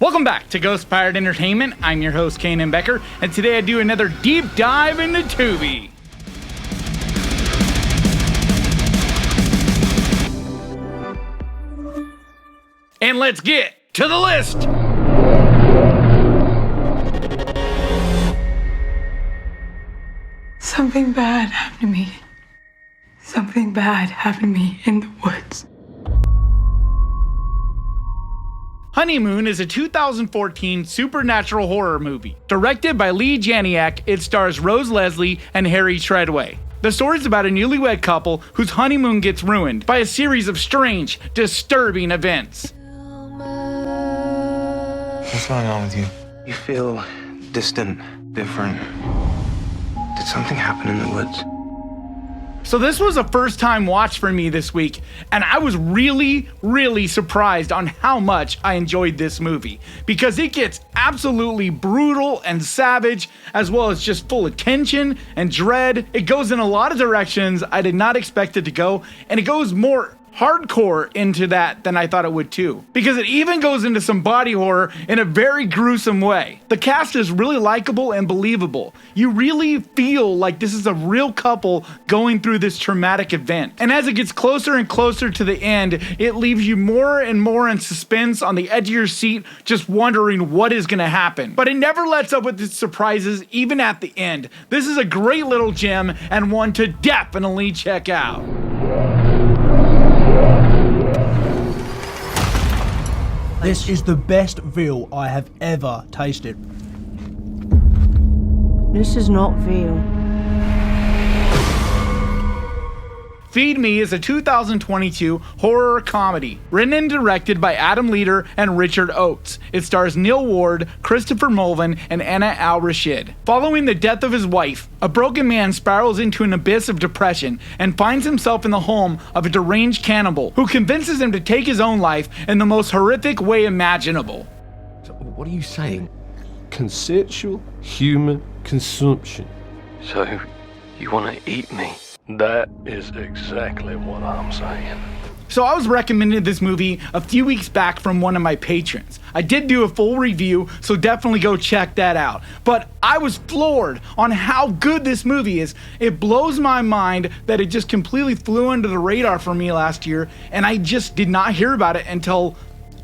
Welcome back to Ghost Pirate Entertainment. I'm your host, Kanan Becker, and today I do another deep dive into Tubi. And let's get to the list. Something bad happened to me. Something bad happened to me in the woods. Honeymoon is a 2014 supernatural horror movie. Directed by Lee Janiak, it stars Rose Leslie and Harry Treadway. The story is about a newlywed couple whose honeymoon gets ruined by a series of strange, disturbing events. What's going on with you? You feel distant, different. Did something happen in the woods? So this was a first time watch for me this week, and I was really surprised on how much I enjoyed this movie, because it gets absolutely brutal and savage, as well as just full of tension and dread. It goes in a lot of directions I did not expect it to go, and it goes more hardcore into that than I thought it would too, because it even goes into some body horror in a very gruesome way. The cast is really likable and believable. You really feel like this is a real couple going through this traumatic event. And as it gets closer and closer to the end, it leaves you more and more in suspense on the edge of your seat, just wondering what is going to happen. But it never lets up with its surprises, even at the end. This is a great little gem and one to definitely check out. This is the best veal I have ever tasted. This is not veal. Feed Me is a 2022 horror comedy, written and directed by Adam Leader and Richard Oates. It stars Neil Ward, Christopher Mulvin, and Anna Al-Rashid. Following the death of his wife, a broken man spirals into an abyss of depression and finds himself in the home of a deranged cannibal who convinces him to take his own life in the most horrific way imaginable. So what are you saying? Consensual human consumption. So, you want to eat me? That is exactly what I'm saying. So I was recommended this movie a few weeks back from one of my patrons. I did do a full review, so definitely go check that out. But I was floored on how good this movie is. It blows my mind that it just completely flew under the radar for me last year, and I just did not hear about it until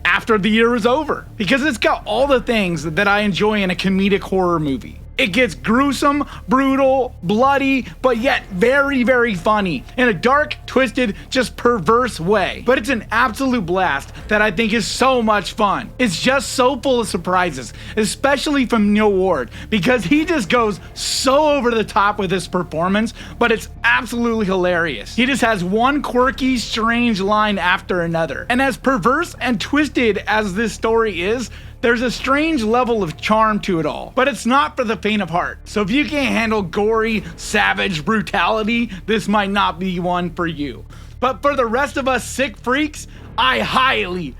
after the year was over. Because it's got all the things that I enjoy in a comedic horror movie. It gets gruesome, brutal, bloody, but yet very funny in a dark, twisted, just perverse way. But it's an absolute blast that I think is so much fun. It's just so full of surprises, especially from Neil Ward, because he just goes so over the top with his performance, but it's absolutely hilarious. He just has one quirky, strange line after another. And as perverse and twisted as this story is, there's a strange level of charm to it all, but it's not for the faint of heart. So if you can't handle gory, savage brutality, this might not be one for you. But for the rest of us sick freaks, I highly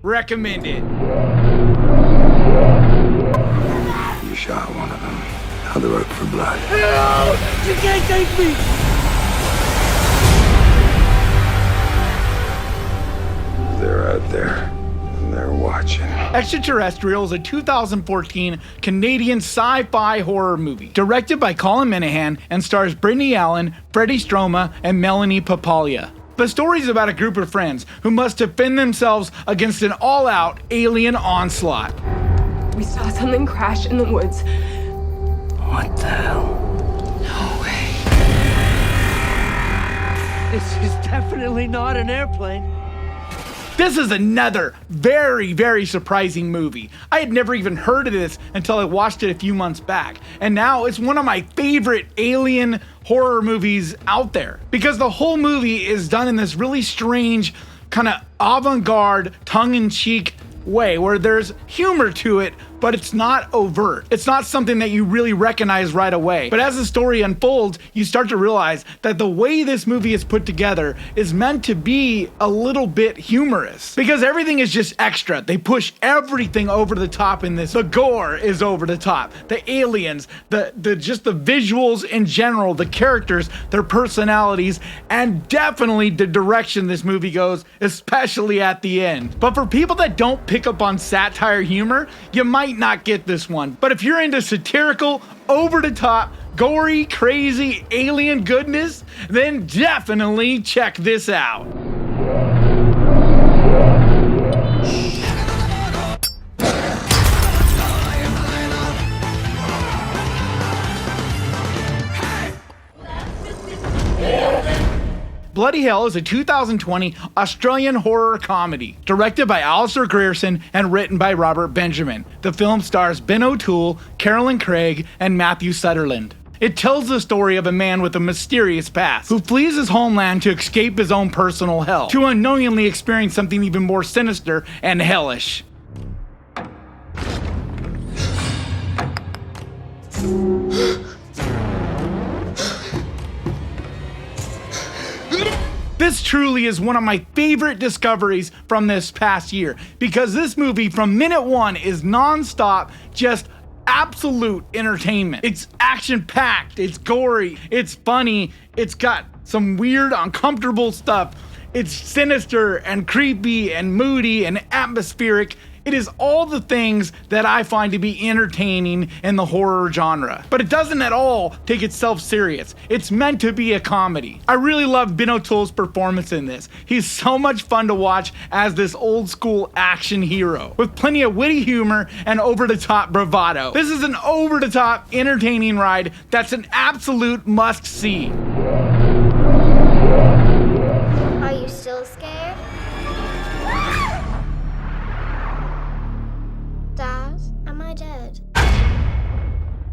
recommend it. You shot one of them. Now they're out for blood. No! You can't take me! They're out there. They're watching. Extraterrestrial is a 2014 Canadian sci-fi horror movie, directed by Colin Minahan and stars Brittany Allen, Freddie Stroma, and Melanie Papalia. The story is about a group of friends who must defend themselves against an all-out alien onslaught. We saw something crash in the woods. What the hell? No way. This is definitely not an airplane. This is another very surprising movie. I had never even heard of this until I watched it a few months back. And now it's one of my favorite alien horror movies out there, because the whole movie is done in this really strange, kind of avant-garde, tongue-in-cheek way where there's humor to it, but it's not overt. It's not something that you really recognize right away. But as the story unfolds, you start to realize that the way this movie is put together is meant to be a little bit humorous, because everything is just extra. They push everything over the top in this. The gore is over the top. The aliens, the visuals in general, the characters, their personalities, and definitely the direction this movie goes, especially at the end. But for people that don't pick up on satire humor, you might not get this one. But if you're into satirical, over the top, gory, crazy alien goodness, then definitely check this out. Bloody Hell is a 2020 Australian horror comedy, directed by Alistair Grierson and written by Robert Benjamin. The film stars Ben O'Toole, Carolyn Craig, and Matthew Sutherland. It tells the story of a man with a mysterious past who flees his homeland to escape his own personal hell, to unknowingly experience something even more sinister and hellish. This truly is one of my favorite discoveries from this past year, because this movie from minute one is non-stop, just absolute entertainment. It's action-packed, it's gory, it's funny, it's got some weird, uncomfortable stuff. It's sinister and creepy and moody and atmospheric. It is all the things that I find to be entertaining in the horror genre. But it doesn't at all take itself serious. It's meant to be a comedy. I really love Ben O'Toole's performance in this. He's so much fun to watch as this old school action hero, with plenty of witty humor and over-the-top bravado. This is an over-the-top entertaining ride that's an absolute must-see. Are you still scared? Dad, am I dead?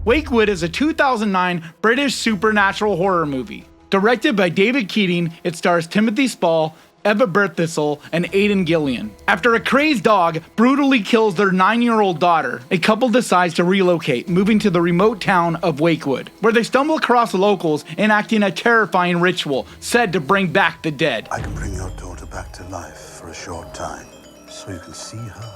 Wakewood is a 2009 British supernatural horror movie. Directed by David Keating, it stars Timothy Spall, Eva Berthistle, and Aidan Gillian. After a crazed dog brutally kills their 9-year-old daughter, a couple decides to relocate, moving to the remote town of Wakewood, where they stumble across locals enacting a terrifying ritual said to bring back the dead. I can bring your daughter back to life for a short time, so you can see her,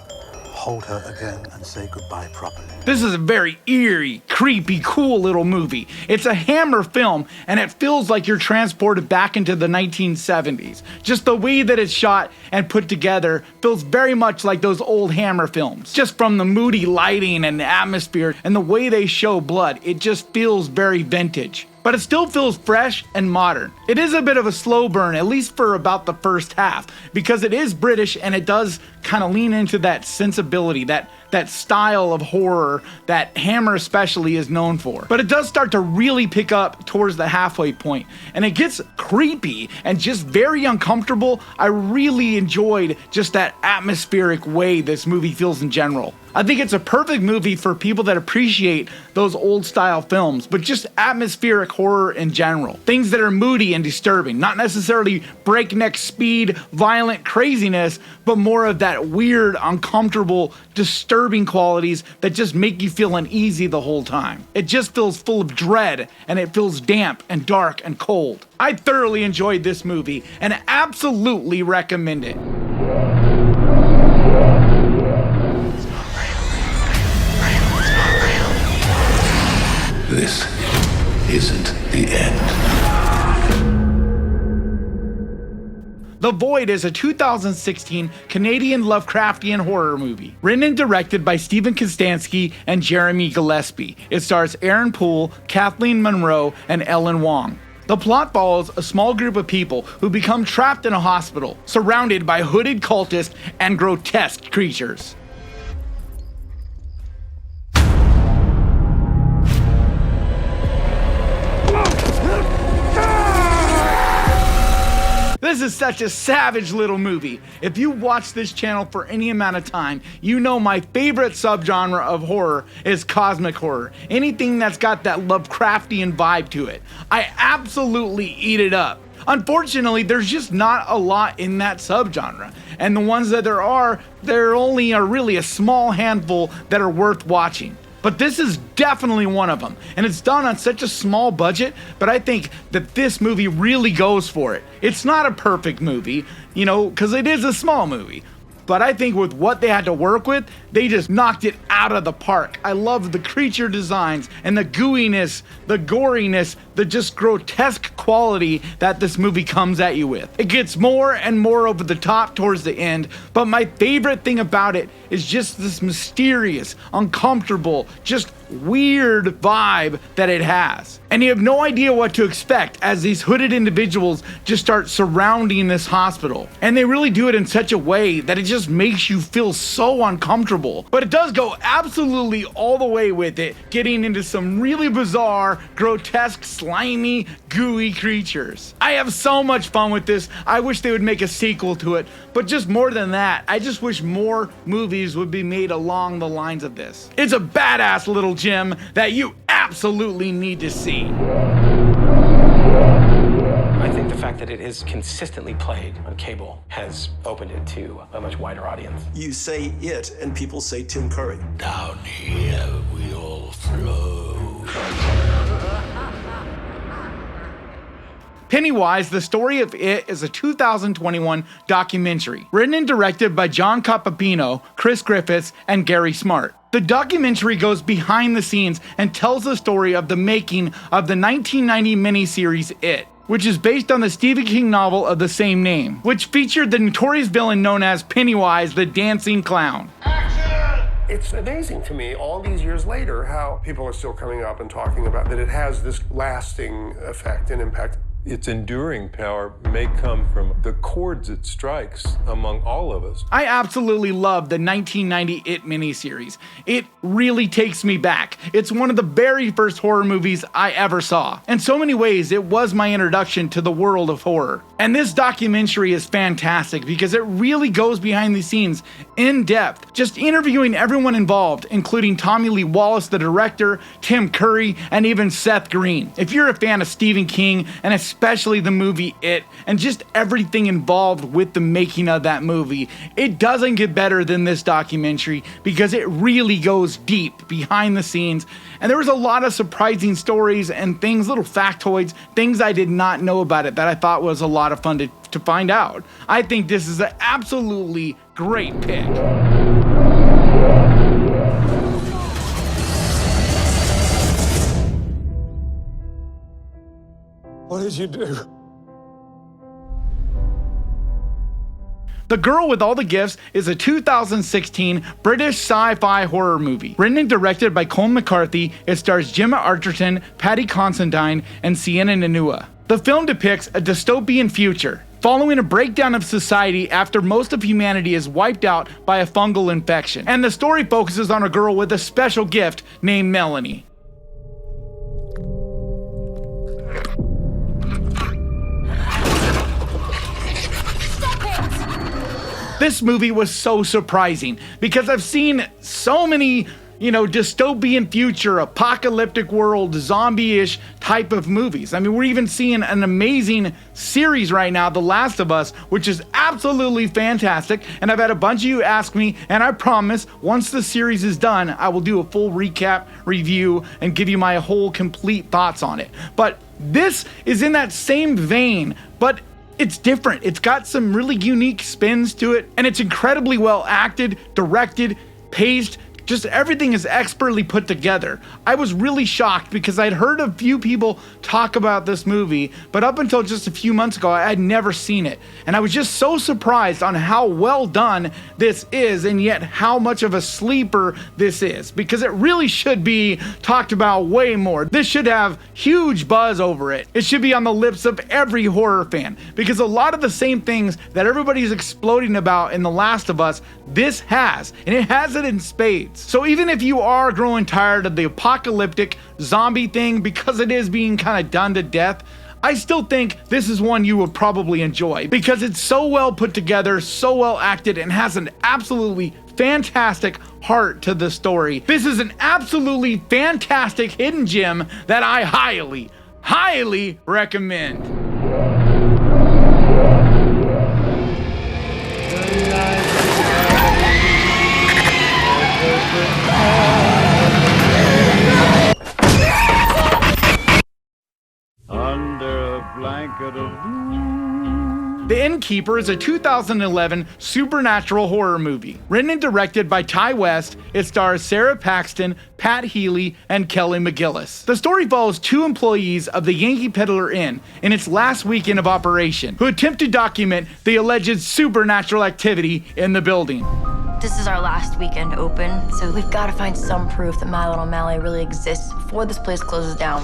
hold her again, and say goodbye properly. This is a very eerie, creepy, cool little movie. It's a Hammer film, and it feels like you're transported back into the 1970s. Just the way that it's shot and put together feels very much like those old Hammer films. Just from the moody lighting and the atmosphere and the way they show blood, it just feels very vintage. But it still feels fresh and modern. It is a bit of a slow burn, at least for about the first half, because it is British and it does kind of lean into that sensibility, that style of horror that Hammer especially is known for. But it does start to really pick up towards the halfway point, and it gets creepy and just very uncomfortable. I really enjoyed just that atmospheric way this movie feels in general. I think it's a perfect movie for people that appreciate those old style films, but just atmospheric horror in general. Things that are moody and disturbing, not necessarily breakneck speed, violent craziness, but more of that weird, uncomfortable, disturbing qualities that just make you feel uneasy the whole time. It just feels full of dread, and it feels damp and dark and cold. I thoroughly enjoyed this movie and absolutely recommend it. This isn't the end. The Void is a 2016 Canadian Lovecraftian horror movie, written and directed by Stephen Kostansky and Jeremy Gillespie. It stars Aaron Poole, Kathleen Monroe, and Ellen Wong. The plot follows a small group of people who become trapped in a hospital, surrounded by hooded cultists and grotesque creatures. This is such a savage little movie. If you watch this channel for any amount of time, you know my favorite subgenre of horror is cosmic horror. Anything that's got that Lovecraftian vibe to it. I absolutely eat it up. Unfortunately, there's just not a lot in that subgenre. and the ones that there only are really a small handful that are worth watching. But this is definitely one of them, and it's done on such a small budget, but I think that this movie really goes for it. It's not a perfect movie, because it is a small movie. But I think with what they had to work with, they just knocked it out of the park. I love the creature designs and the gooiness, the goriness, the just grotesque quality that this movie comes at you with. It gets more and more over the top towards the end, but my favorite thing about it is just this mysterious, uncomfortable, just weird vibe that it has. And you have no idea what to expect as these hooded individuals just start surrounding this hospital. And they really do it in such a way that it just makes you feel so uncomfortable. But it does go absolutely all the way with it, getting into some really bizarre, grotesque, slimy, gooey creatures. I have so much fun with this. I wish they would make a sequel to it. But just more than that, I just wish more movies would be made along the lines of this. It's a badass little gem that you absolutely need to see. I think the fact that it is consistently played on cable has opened it to a much wider audience. You say it, and people say Tim Curry. Down here we all flow. Pennywise, the story of it, is a 2021 documentary, written and directed by John Capapino, Chris Griffiths, and Gary Smart. The documentary goes behind the scenes and tells the story of the making of the 1990 miniseries It, which is based on the Stephen King novel of the same name, which featured the notorious villain known as Pennywise the Dancing Clown. It's amazing to me, all these years later, how people are still coming up and talking about that it has this lasting effect and impact. Its enduring power may come from the chords it strikes among all of us. I absolutely love the 1990 It miniseries. It really takes me back. It's one of the very first horror movies I ever saw. In so many ways, it was my introduction to the world of horror. And this documentary is fantastic because it really goes behind the scenes in depth, just interviewing everyone involved, including Tommy Lee Wallace, the director, Tim Curry, and even Seth Green. If you're a fan of Stephen King, and especially the movie It, and just everything involved with the making of that movie, it doesn't get better than this documentary because it really goes deep behind the scenes. And there was a lot of surprising stories and things, little factoids, things I did not know about it that I thought was a lot of fun to find out. I think this is an absolutely great pick. What did you do? The Girl with All the Gifts is a 2016 British sci-fi horror movie. Written and directed by Colm McCarthy, it stars Gemma Arterton, Paddy Considine, and Sienna Nanua. The film depicts a dystopian future, following a breakdown of society after most of humanity is wiped out by a fungal infection. And the story focuses on a girl with a special gift named Melanie. This movie was so surprising because I've seen so many, dystopian future, apocalyptic world, zombie-ish type of movies. I mean, we're even seeing an amazing series right now, The Last of Us, which is absolutely fantastic. And I've had a bunch of you ask me, and I promise, once the series is done, I will do a full recap, review, and give you my whole complete thoughts on it. But this is in that same vein, but it's different. It's got some really unique spins to it, and it's incredibly well acted, directed, paced. Just everything is expertly put together. I was really shocked because I'd heard a few people talk about this movie, but up until just a few months ago, I had never seen it. And I was just so surprised on how well done this is, and yet how much of a sleeper this is, because it really should be talked about way more. This should have huge buzz over it. It should be on the lips of every horror fan, because a lot of the same things that everybody's exploding about in The Last of Us, this has, and it has it in spades. So even if you are growing tired of the apocalyptic zombie thing because it is being kind of done to death, I still think this is one you would probably enjoy because it's so well put together, so well acted, and has an absolutely fantastic heart to the story. This is an absolutely fantastic hidden gem that I highly, highly recommend. Innkeepers is a 2011 supernatural horror movie. Written and directed by Ty West, it stars Sarah Paxton, Pat Healy, and Kelly McGillis. The story follows two employees of the Yankee Peddler Inn in its last weekend of operation, who attempt to document the alleged supernatural activity in the building. This is our last weekend open, so we've got to find some proof that My Little Mally really exists before this place closes down.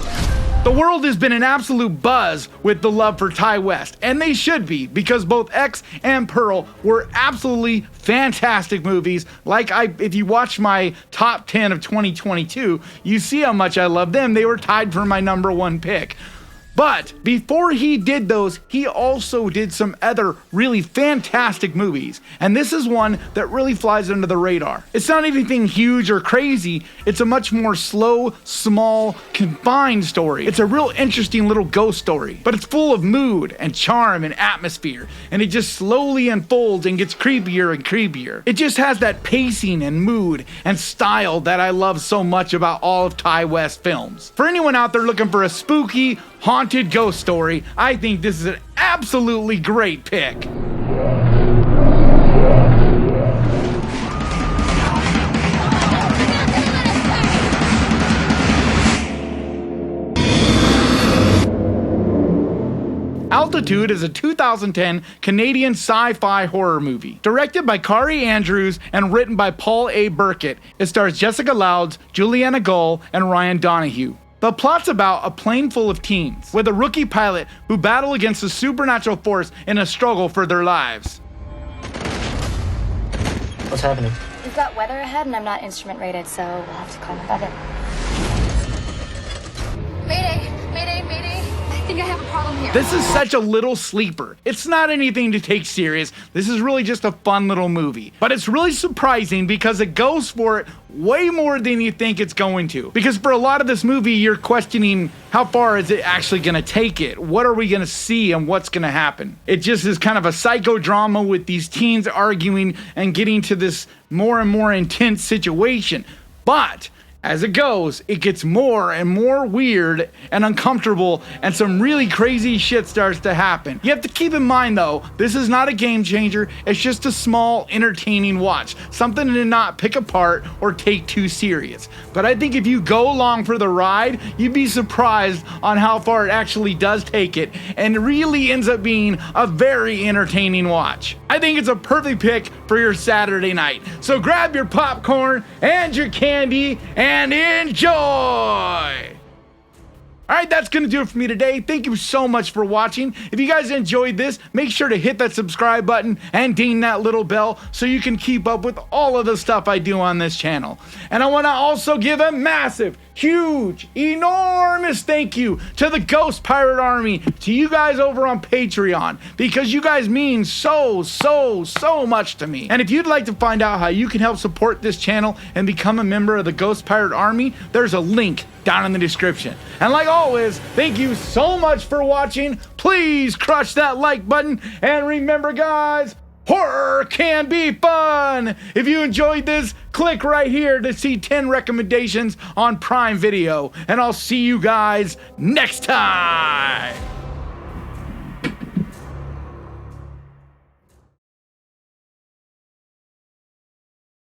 The world has been an absolute buzz with the love for Ty West, and they should be, because both X and Pearl were absolutely fantastic movies. If you watch my top 10 of 2022, you see how much I love them. They were tied for my #1 pick. But before he did those, he also did some other really fantastic movies. And this is one that really flies under the radar. It's not anything huge or crazy. It's a much more slow, small, confined story. It's a real interesting little ghost story, but it's full of mood and charm and atmosphere. And it just slowly unfolds and gets creepier and creepier. It just has that pacing and mood and style that I love so much about all of Ty West films. For anyone out there looking for a spooky, haunted ghost story, I think this is an absolutely great pick. Altitude is a 2010 Canadian sci-fi horror movie. Directed by Kari Andrews and written by Paul A. Burkett, it stars Jessica Louds, Juliana Gull, and Ryan Donahue. The plot's about a plane full of teens, with a rookie pilot who battle against a supernatural force in a struggle for their lives. What's happening? We've got weather ahead and I'm not instrument rated, so we'll have to call my brother. Mayday! Mayday! Mayday! I think I have a problem here. This is such a little sleeper. It's not anything to take serious. This is really just a fun little movie. But it's really surprising because it goes for it way more than you think it's going to. Because for a lot of this movie, you're questioning how far is it actually going to take it? What are we going to see and what's going to happen? It just is kind of a psychodrama with these teens arguing and getting to this more and more intense situation. But as it goes, it gets more and more weird and uncomfortable, and some really crazy shit starts to happen. You have to keep in mind though, this is not a game changer, it's just a small, entertaining watch. Something to not pick apart or take too serious. But I think if you go along for the ride, you'd be surprised on how far it actually does take it, and it really ends up being a very entertaining watch. I think it's a perfect pick for your Saturday night. So grab your popcorn and your candy and enjoy! Alright, that's gonna do it for me today. Thank you so much for watching. If you guys enjoyed this, make sure to hit that subscribe button and ding that little bell so you can keep up with all of the stuff I do on this channel. And I want to also give a massive, huge, enormous thank you to the Ghost Pirate Army, to you guys over on Patreon, because you guys mean so much to me. And if you'd like to find out how you can help support this channel and become a member of the Ghost Pirate Army, there's a link down in the description. And like always, thank you so much for watching. Please crush that like button, and remember guys, horror can be fun! If you enjoyed this, click right here to see 10 recommendations on Prime Video, and I'll see you guys next time!